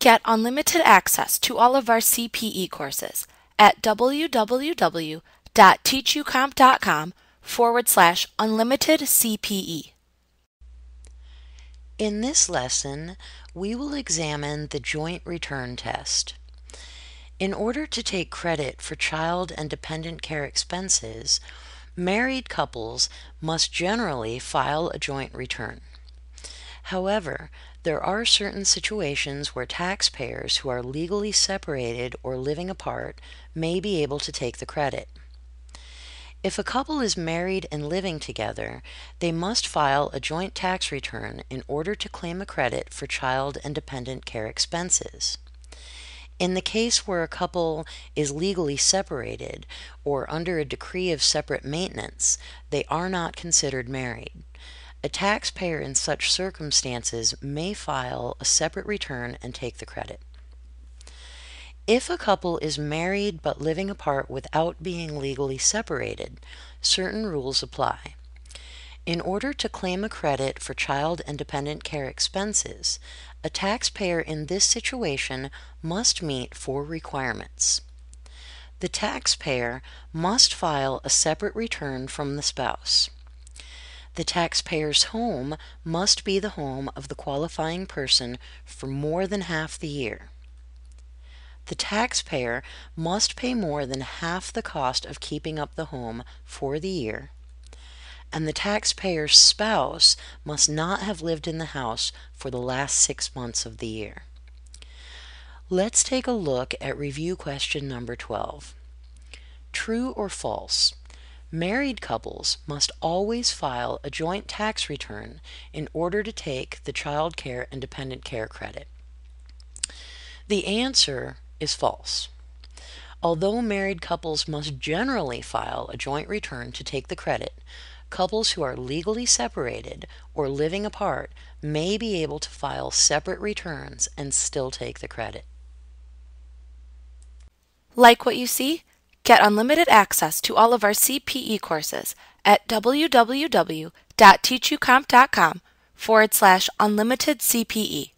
Get unlimited access to all of our CPE courses at www.teachucomp.com/unlimited CPE. In this lesson, we will examine the joint return test. In order to take credit for child and dependent care expenses, married couples must generally file a joint return. However, there are certain situations where taxpayers who are legally separated or living apart may be able to take the credit. If a couple is married and living together, they must file a joint tax return in order to claim a credit for child and dependent care expenses. In the case where a couple is legally separated or under a decree of separate maintenance, they are not considered married. A taxpayer in such circumstances may file a separate return and take the credit. If a couple is married but living apart without being legally separated, certain rules apply. In order to claim a credit for child and dependent care expenses, a taxpayer in this situation must meet 4 requirements. The taxpayer must file a separate return from the spouse. The taxpayer's home must be the home of the qualifying person for more than half the year. The taxpayer must pay more than half the cost of keeping up the home for the year, and the taxpayer's spouse must not have lived in the house for the last 6 months of the year. Let's take a look at review question number 12. True or false? Married couples must always file a joint tax return in order to take the child care and dependent care credit. The answer is false. Although married couples must generally file a joint return to take the credit, couples who are legally separated or living apart may be able to file separate returns and still take the credit. Like what you see? Get unlimited access to all of our CPE courses at www.teachucomp.com/unlimited CPE.